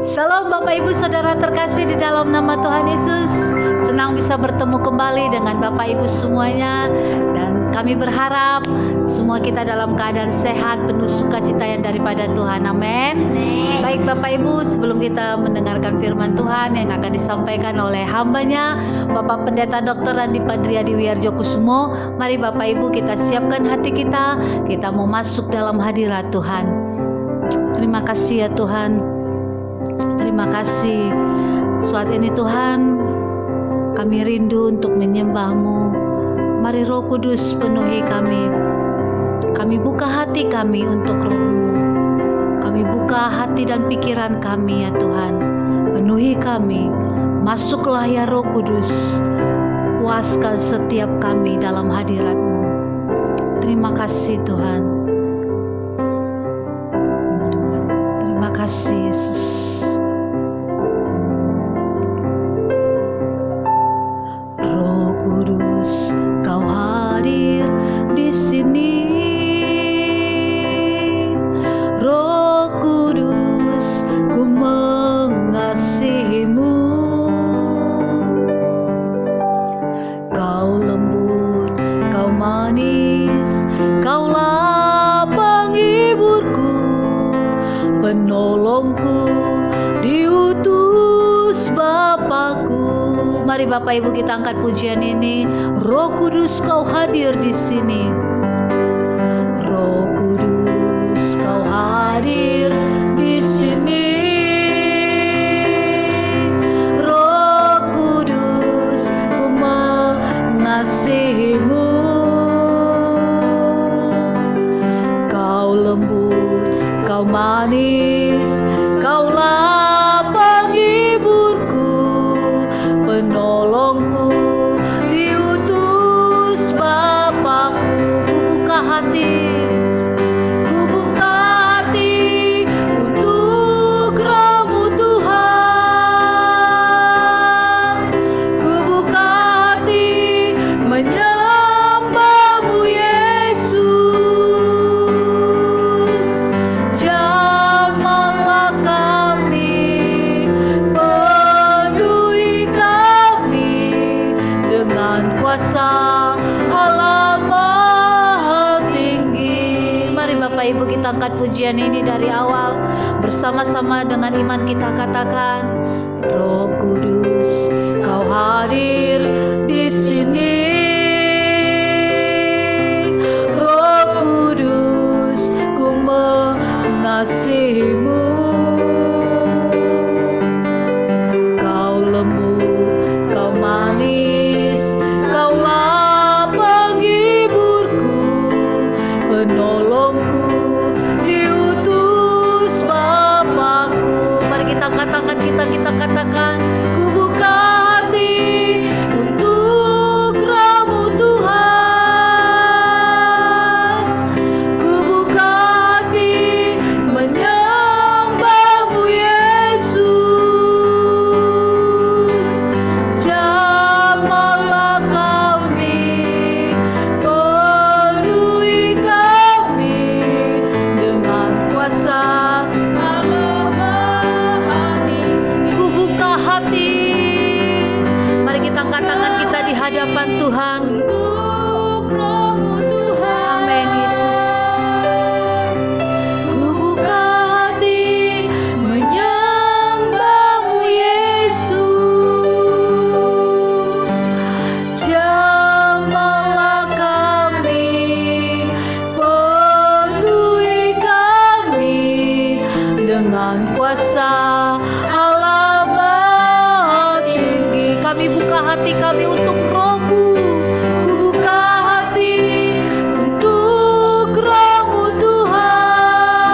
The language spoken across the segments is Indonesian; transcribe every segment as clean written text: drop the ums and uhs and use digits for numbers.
Salam Bapak Ibu Saudara terkasih di dalam nama Tuhan Yesus. Senang bisa bertemu kembali dengan Bapak Ibu semuanya. Dan kami berharap semua kita dalam keadaan sehat, penuh sukacita yang daripada Tuhan. Amin. Baik Bapak Ibu, sebelum kita mendengarkan firman Tuhan yang akan disampaikan oleh hambanya Bapak Pendeta Dr. Randi Padriadi Wiardjokusumo, mari Bapak Ibu kita siapkan hati kita. Kita mau masuk dalam hadirat Tuhan. Terima kasih ya Tuhan. Terima kasih. Saat ini Tuhan, kami rindu untuk menyembah-Mu. Mari Roh Kudus penuhi kami. Kami buka hati kami untuk Roh-Mu. Kami buka hati dan pikiran kami ya Tuhan. Penuhi kami. Masuklah ya Roh Kudus. Puaskan setiap kami dalam hadirat-Mu. Terima kasih Tuhan. Terima kasih Yesus. Roh Kudus, Kau hadir di sini. Roh Kudus, ku mengasihi-Mu. Kau lembut, Kau manis, Kaulah penghiburku, penolongku, diutus Bapakku. Mari Bapak Ibu kita angkat pujian ini. Roh Kudus, Kau hadir di sini. Roh Kudus, Kau hadir di sini. Roh Kudus, ku mengasihi-Mu. Kau lembut, Kau manis, Kaulah penghiburku, penolongku, diutus Bapakku. Ku buka hati, ku buka hati untuk Roh-Mu Tuhan. Ku buka hati menyembah-Mu Yesus. Jamahlah kami, penuhi kami dengan kuasa Allah Maha Tinggi. Mari Bapak Ibu kita angkat pujian ini dari awal. Bersama-sama dengan iman kita katakan, Roh Kudus, Kau hadir di sini. Roh Kudus, ku mengasihi-Mu. Kau lembut, Kau manis, Kaulah penghiburku, penolongku, diutus Bapakku. Mari kita angkat tangan kita katakan, ku buka hati untuk Roh-Mu Tuhan. Ku buka hati menyembah-Mu Yesus. Jamahlah kami, penuhi kami dengan kuasa Allah Maha Tinggi. Ku buka hati. Mari kita angkat tangan kita di hadapan Tuhan. Untuk Roh-Mu Tuhan. Amin Yesus. Ku buka hati menyembah-Mu Yesus. Jamahlah kami, penuhi kami dengan kuasa Allah Maha Tinggi. Kami buka hati kami untuk Roh-Mu. Ku buka hati untuk Roh-Mu Tuhan.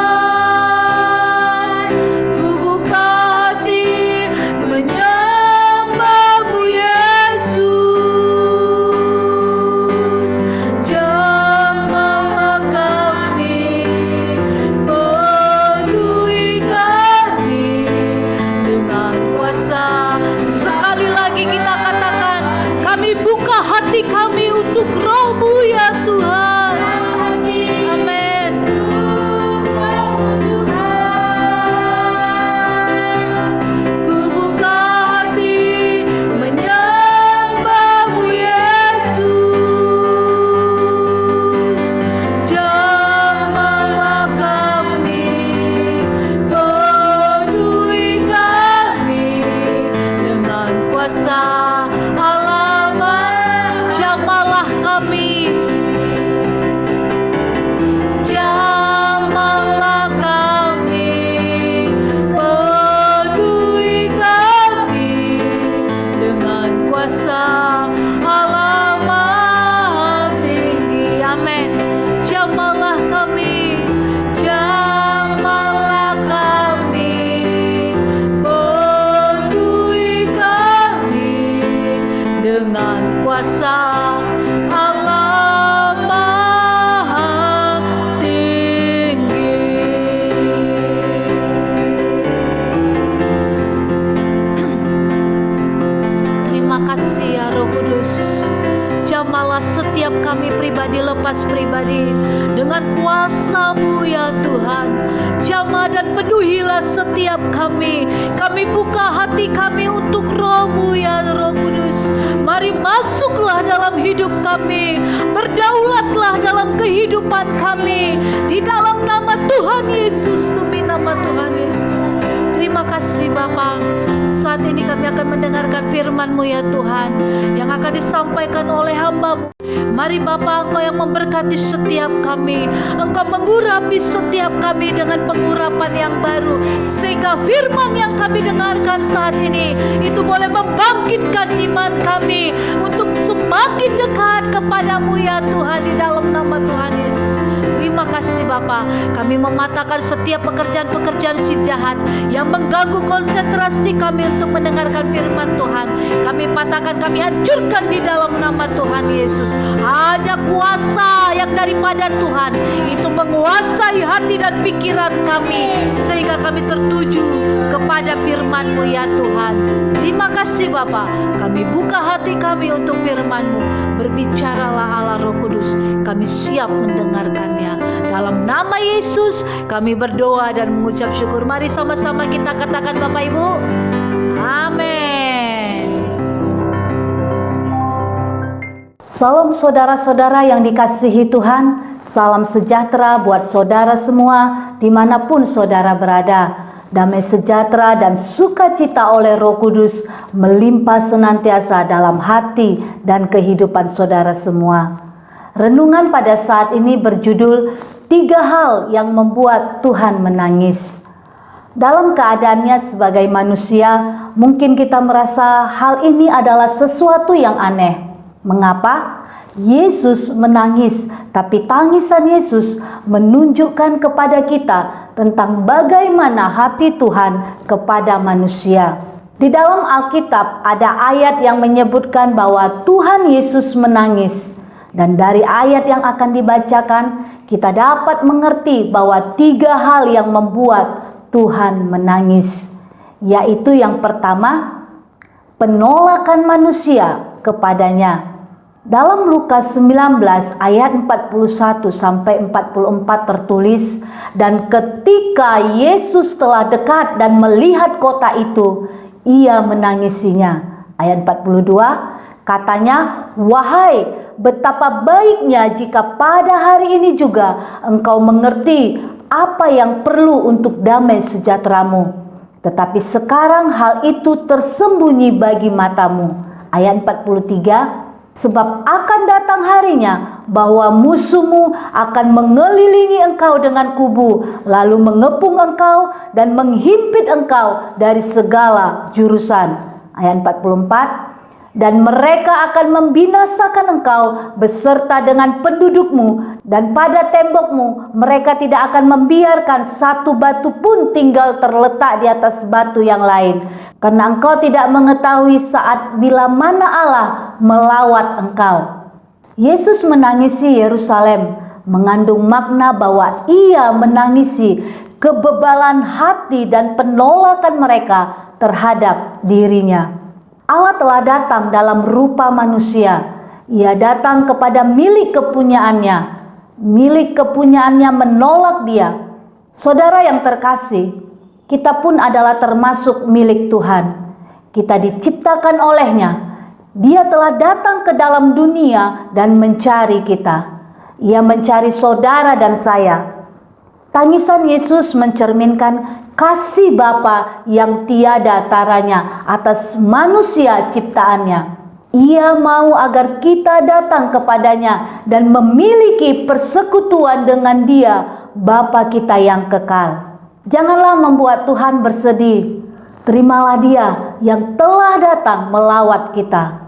Ku buka hati menyembah-Mu Yesus. Jamahlah kami, penuhi kami dengan kuasa. Sekali lagi kita katakan, kami buka kuasa, Allah Maha Tinggi. Terima kasih ya Roh Kudus. Jamalah setiap kami pribadi lepas pribadi dengan kuasa-Mu ya Tuhan. Jamah dan penuhilah setiap kami. Kami buka hati kami untuk Roh-Mu ya Roh Kudus. Mari masuklah dalam hidup kami. Berdaulatlah dalam kehidupan kami. Di dalam nama Tuhan Yesus, demi nama Tuhan Yesus. Terima kasih Bapa. Saat ini kami akan mendengarkan firman-Mu ya Tuhan, yang akan disampaikan oleh hamba-Mu. Mari Bapa, Engkau yang memberkati setiap kami. Engkau mengurapi setiap kami dengan pengurapan yang baru, sehingga firman yang kami dengarkan saat ini itu boleh membangkitkan iman kami untuk semakin dekat kepadamu ya Tuhan, di dalam nama Tuhan Yesus. Terima kasih Bapa. Kami mematahkan setiap pekerjaan-pekerjaan si jahat yang mengganggu konsentrasi kami untuk mendengarkan firman Tuhan. Kami patahkan, kami hancurkan di dalam nama Tuhan Yesus. Hanya kuasa yang daripada Tuhan itu menguasai hati dan pikiran kami, sehingga kami tertuju kepada firman-Mu ya Tuhan. Terima kasih Bapa. Kami buka hati kami untuk firman-Mu. Berbicaralah Allah Roh Kudus. Kami siap mendengarkannya. Dalam nama Yesus kami berdoa dan mengucap syukur. Mari sama-sama kita katakan Bapak Ibu. Amin. Salam saudara-saudara yang dikasihi Tuhan. Salam sejahtera buat saudara semua dimanapun saudara berada. Damai sejahtera dan sukacita oleh Roh Kudus melimpah senantiasa dalam hati dan kehidupan saudara semua. Renungan pada saat ini berjudul 3 hal yang membuat Tuhan menangis. Dalam keadaannya sebagai manusia, mungkin kita merasa hal ini adalah sesuatu yang aneh. Mengapa? Yesus menangis, tapi tangisan Yesus menunjukkan kepada kita tentang bagaimana hati Tuhan kepada manusia. Di dalam Alkitab ada ayat yang menyebutkan bahwa Tuhan Yesus menangis. Dan dari ayat yang akan dibacakan, kita dapat mengerti bahwa 3 hal yang membuat Tuhan menangis. Yaitu yang pertama, penolakan manusia kepadanya. Dalam Lukas 19 ayat 41 sampai 44 tertulis, dan ketika Yesus telah dekat dan melihat kota itu, ia menangisinya. Ayat 42, katanya, "Wahai, betapa baiknya jika pada hari ini juga engkau mengerti apa yang perlu untuk damai sejahteramu. Tetapi sekarang hal itu tersembunyi bagi matamu." Ayat 43, sebab akan datang harinya bahwa musuhmu akan mengelilingi engkau dengan kubu, lalu mengepung engkau dan menghimpit engkau dari segala jurusan. Ayat 44, dan mereka akan membinasakan engkau beserta dengan pendudukmu, dan pada tembokmu mereka tidak akan membiarkan satu batu pun tinggal terletak di atas batu yang lain, karena engkau tidak mengetahui saat bila mana Allah melawat engkau. Yesus menangisi Yerusalem mengandung makna bahwa ia menangisi kebebalan hati dan penolakan mereka terhadap dirinya. Allah telah datang dalam rupa manusia. Ia datang kepada milik kepunyaannya. Milik kepunyaannya menolak dia. Saudara yang terkasih, kita pun adalah termasuk milik Tuhan. Kita diciptakan olehnya. Dia telah datang ke dalam dunia dan mencari kita. Ia mencari saudara dan saya. Tangisan Yesus mencerminkan kasih Bapa yang tiada taranya atas manusia ciptaannya. Ia mau agar kita datang kepadanya dan memiliki persekutuan dengan Dia, Bapa kita yang kekal. Janganlah membuat Tuhan bersedih. Terimalah Dia yang telah datang melawat kita.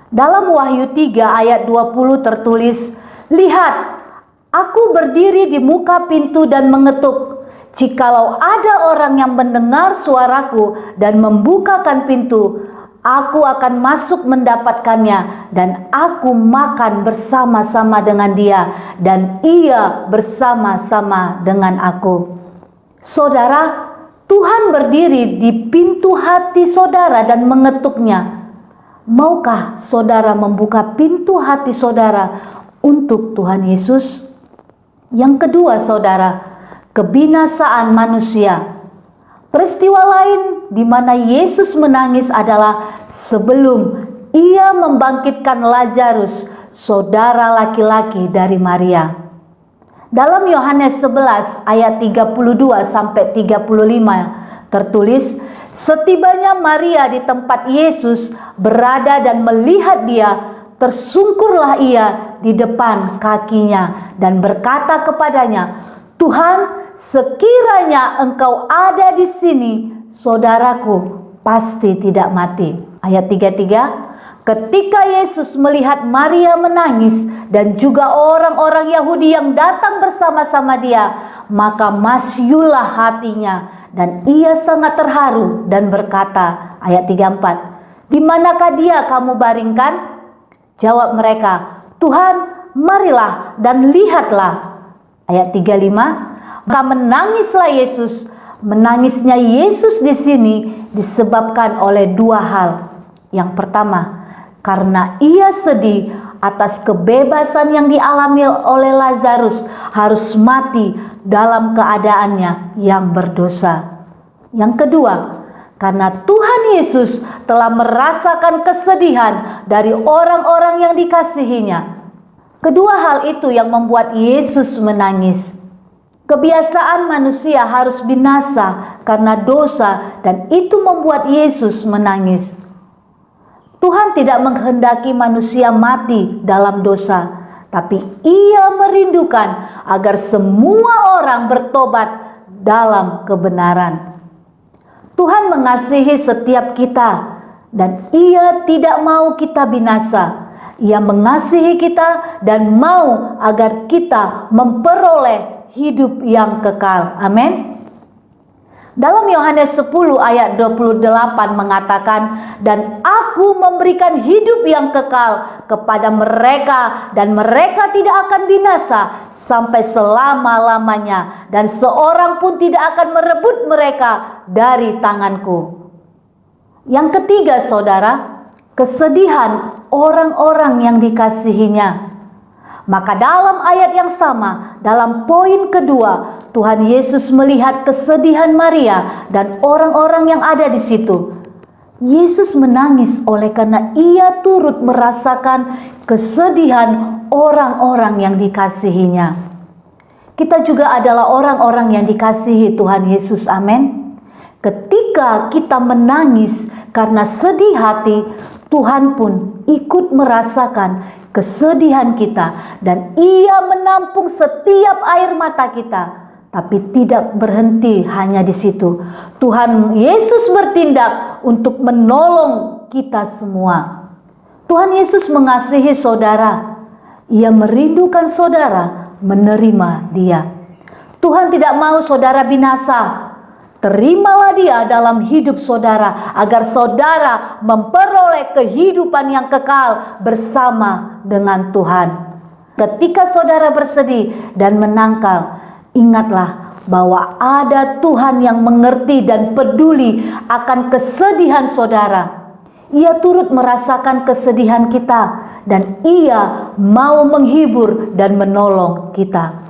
Dalam Wahyu 3 ayat 20 tertulis, "Lihat, Aku berdiri di muka pintu dan mengetuk. Jikalau ada orang yang mendengar suaraku dan membukakan pintu, aku akan masuk mendapatkannya dan aku makan bersama-sama dengan dia dan ia bersama-sama dengan aku. Saudara, Tuhan berdiri di pintu hati saudara dan mengetuknya. Maukah saudara membuka pintu hati saudara untuk Tuhan Yesus? Yang kedua, saudara, kebinasaan manusia. Peristiwa lain di mana Yesus menangis adalah sebelum ia membangkitkan Lazarus, saudara laki-laki dari Maria. Dalam Yohanes 11 ayat 32 sampai 35 tertulis, setibanya Maria di tempat Yesus berada dan melihat dia, tersungkurlah ia di depan kakinya dan berkata kepadanya, Tuhan, sekiranya engkau ada di sini, saudaraku pasti tidak mati. Ayat 33, ketika Yesus melihat Maria menangis dan juga orang-orang Yahudi yang datang bersama-sama dia, maka masyulah hatinya dan ia sangat terharu dan berkata, ayat 34, di manakah dia kamu baringkan? Jawab mereka, Tuhan, marilah dan lihatlah. Ayat 35, maka menangislah Yesus. Menangisnya Yesus di sini disebabkan oleh dua hal. Yang pertama, karena ia sedih atas kebebasan yang dialami oleh Lazarus harus mati dalam keadaannya yang berdosa. Yang kedua, karena Tuhan Yesus telah merasakan kesedihan dari orang-orang yang dikasihinya. Kedua hal itu yang membuat Yesus menangis. Kebiasaan manusia harus binasa karena dosa dan itu membuat Yesus menangis. Tuhan tidak menghendaki manusia mati dalam dosa, tapi ia merindukan agar semua orang bertobat dalam kebenaran. Tuhan mengasihi setiap kita dan ia tidak mau kita binasa. Ia mengasihi kita dan mau agar kita memperoleh hidup yang kekal. Amin. Dalam Yohanes 10 ayat 28 mengatakan, dan aku memberikan hidup yang kekal kepada mereka dan mereka tidak akan binasa sampai selama-lamanya dan seorang pun tidak akan merebut mereka dari tanganku. Yang ketiga, saudara, kesedihan orang-orang yang dikasihinya. Maka dalam ayat yang sama, dalam poin kedua, Tuhan Yesus melihat kesedihan Maria dan orang-orang yang ada di situ. Yesus menangis oleh karena ia turut merasakan kesedihan orang-orang yang dikasihinya. Kita juga adalah orang-orang yang dikasihi Tuhan Yesus. Amin. Ketika kita menangis karena sedih hati, Tuhan pun ikut merasakan kesedihan kita dan ia menampung setiap air mata kita, tapi tidak berhenti hanya di situ. Tuhan Yesus bertindak untuk menolong kita semua. Tuhan Yesus mengasihi saudara. Ia merindukan saudara menerima dia. Tuhan tidak mau saudara binasa. Terimalah dia dalam hidup saudara agar saudara memperoleh kehidupan yang kekal bersama dengan Tuhan. Ketika saudara bersedih dan menangkal, ingatlah bahwa ada Tuhan yang mengerti dan peduli akan kesedihan saudara. Ia turut merasakan kesedihan kita dan ia mau menghibur dan menolong kita.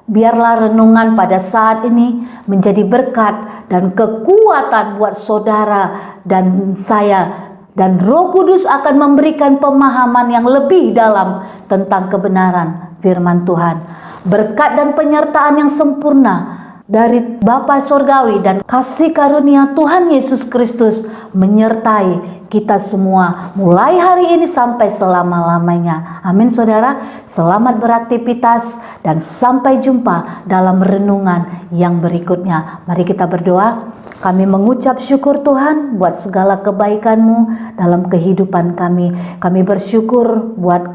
Biarlah renungan pada saat ini menjadi berkat dan kekuatan buat saudara dan saya, dan Roh Kudus akan memberikan pemahaman yang lebih dalam tentang kebenaran firman Tuhan. Berkat dan penyertaan yang sempurna dari Bapa Surgawi dan kasih karunia Tuhan Yesus Kristus menyertai kita semua mulai hari ini sampai selama-lamanya. Amin saudara. Selamat beraktivitas dan sampai jumpa dalam renungan yang berikutnya. Mari kita berdoa. Kami mengucap syukur Tuhan buat segala kebaikan-Mu dalam kehidupan kami. Kami bersyukur buat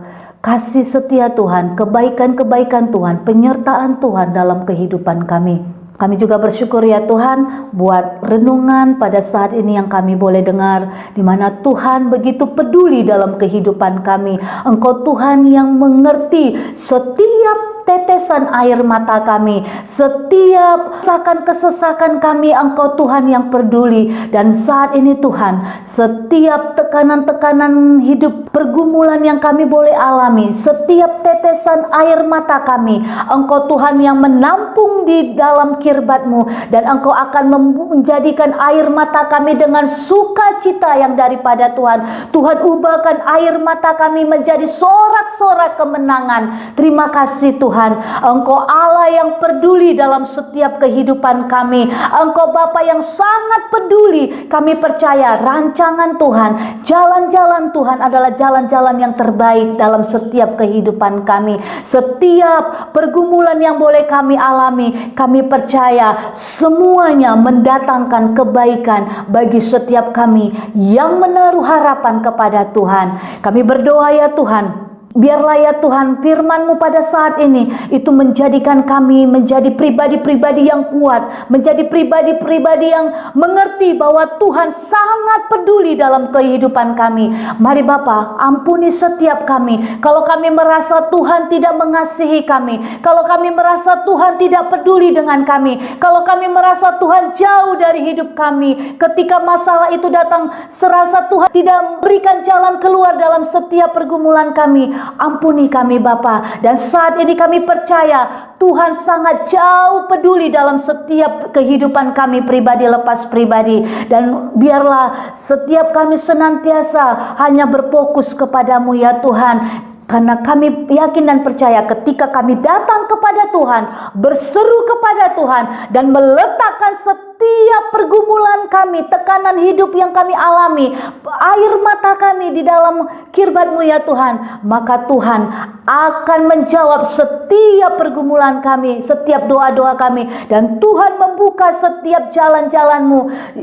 kasih setia Tuhan, kebaikan-kebaikan Tuhan, penyertaan Tuhan dalam kehidupan kami. Kami juga bersyukur ya Tuhan buat renungan pada saat ini yang kami boleh dengar, di mana Tuhan begitu peduli dalam kehidupan kami. Engkau Tuhan yang mengerti setiap tetesan air mata kami, setiap kesesakan kami. Engkau Tuhan yang peduli. Dan saat ini Tuhan, setiap tekanan-tekanan hidup, pergumulan yang kami boleh alami, setiap tetesan air mata kami, Engkau Tuhan yang menampung di dalam kirbat-Mu, dan Engkau akan menjadikan air mata kami dengan sukacita yang daripada Tuhan. Tuhan, ubahkan air mata kami menjadi sorak-sorak kemenangan. Terima kasih Tuhan, Engkau Allah yang peduli dalam setiap kehidupan kami. Engkau Bapa yang sangat peduli. Kami percaya rancangan Tuhan, jalan-jalan Tuhan adalah jalan-jalan yang terbaik dalam setiap kehidupan kami. Setiap pergumulan yang boleh kami alami, kami percaya semuanya mendatangkan kebaikan bagi setiap kami yang menaruh harapan kepada Tuhan. Kami berdoa ya Tuhan, biarlah ya Tuhan firman-Mu pada saat ini itu menjadikan kami menjadi pribadi-pribadi yang kuat, menjadi pribadi-pribadi yang mengerti bahwa Tuhan sangat peduli dalam kehidupan kami. Mari Bapa, ampuni setiap kami kalau kami merasa Tuhan tidak mengasihi kami, kalau kami merasa Tuhan tidak peduli dengan kami, kalau kami merasa Tuhan jauh dari hidup kami. Ketika masalah itu datang, serasa Tuhan tidak memberikan jalan keluar dalam setiap pergumulan kami. Ampuni kami Bapa, dan saat ini kami percaya Tuhan sangat jauh peduli dalam setiap kehidupan kami pribadi lepas pribadi. Dan biarlah setiap kami senantiasa hanya berfokus kepadamu ya Tuhan, karena kami yakin dan percaya ketika kami datang kepada Tuhan, berseru kepada Tuhan, dan meletakkan setiap pergumulan kami, tekanan hidup yang kami alami, air mata kami di dalam kirbat-Mu ya Tuhan, maka Tuhan akan menjawab setiap pergumulan kami, setiap doa-doa kami, dan Tuhan membuka setiap jalan-jalan-Mu.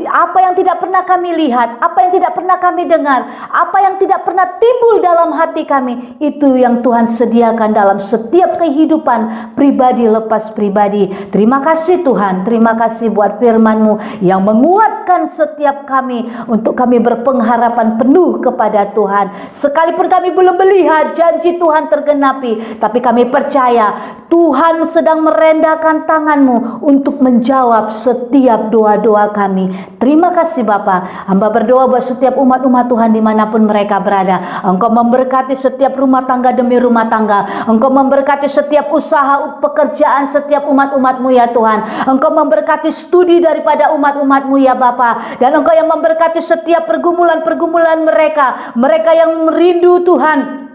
Apa yang tidak pernah kami lihat, apa yang tidak pernah kami dengar, apa yang tidak pernah timbul dalam hati kami, itu yang Tuhan sediakan dalam setiap kehidupan pribadi lepas pribadi. Terima kasih Tuhan, terima kasih buat firman-Mu yang menguatkan setiap kami untuk kami berpengharapan penuh kepada Tuhan. Sekalipun kami belum melihat janji Tuhan tergenapi, tapi kami percaya Tuhan sedang merendahkan tangan-Mu untuk menjawab setiap doa-doa kami. Terima kasih Bapa. Hamba berdoa buat setiap umat-umat Tuhan dimanapun mereka berada. Engkau memberkati setiap rumah tangga demi rumah tangga. Engkau memberkati setiap usaha pekerjaan setiap umat-umat-Mu ya Tuhan. Engkau memberkati studi daripada umat-umat-Mu ya Bapa. Dan Engkau yang memberkati setiap pergumulan-pergumulan mereka. Mereka yang rindu Tuhan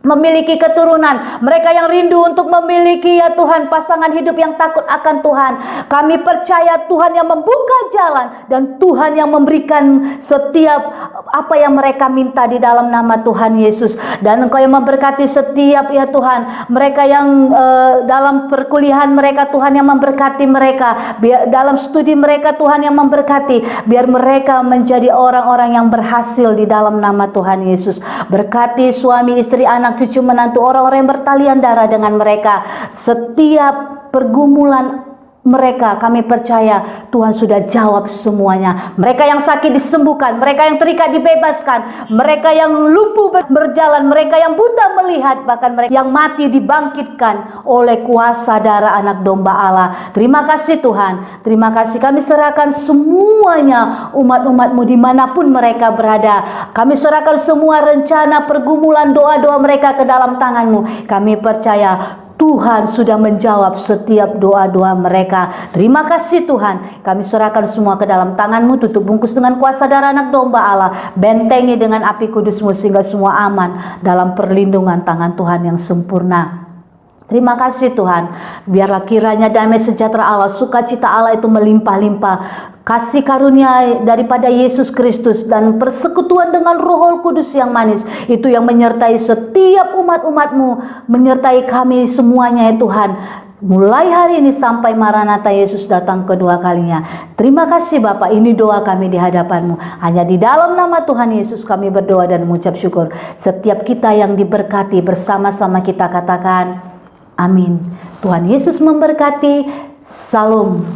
memiliki keturunan, mereka yang rindu untuk memiliki ya Tuhan pasangan hidup yang takut akan Tuhan. Kami percaya Tuhan yang membuka jalan, dan Tuhan yang memberikan setiap apa yang mereka minta di dalam nama Tuhan Yesus. Dan Engkau yang memberkati setiap ya Tuhan mereka yang dalam perkuliahan mereka, Tuhan yang memberkati mereka, biar dalam studi mereka Tuhan yang memberkati, biar mereka menjadi orang-orang yang berhasil di dalam nama Tuhan Yesus. Berkati suami, istri, anak, cucu, menantu, orang-orang yang bertalian darah dengan mereka. Setiap pergumulan mereka, kami percaya Tuhan sudah jawab semuanya. Mereka yang sakit disembuhkan, mereka yang terikat dibebaskan, mereka yang lumpuh berjalan, mereka yang buta melihat, bahkan mereka yang mati dibangkitkan oleh kuasa darah anak domba Allah. Terima kasih Tuhan, terima kasih. Kami serahkan semuanya umat-umat-Mu dimanapun mereka berada. Kami serahkan semua rencana, pergumulan, doa-doa mereka ke dalam tangan-Mu. Kami percaya Tuhan sudah menjawab setiap doa-doa mereka. Terima kasih Tuhan. Kami serahkan semua ke dalam tangan-Mu. Tutup bungkus dengan kuasa darah anak domba Allah. Bentengi dengan api kudus-Mu sehingga semua aman dalam perlindungan tangan Tuhan yang sempurna. Terima kasih Tuhan. Biarlah kiranya damai sejahtera Allah, sukacita Allah itu melimpah-limpah. Kasih karunia daripada Yesus Kristus dan persekutuan dengan Roh Kudus yang manis itu yang menyertai setiap umat-umat-Mu, menyertai kami semuanya ya Tuhan, mulai hari ini sampai Maranatha Yesus datang kedua kalinya. Terima kasih Bapa, ini doa kami di hadapan-Mu. Hanya di dalam nama Tuhan Yesus kami berdoa dan mengucap syukur. Setiap kita yang diberkati, bersama-sama kita katakan amin. Tuhan Yesus memberkati. Salam.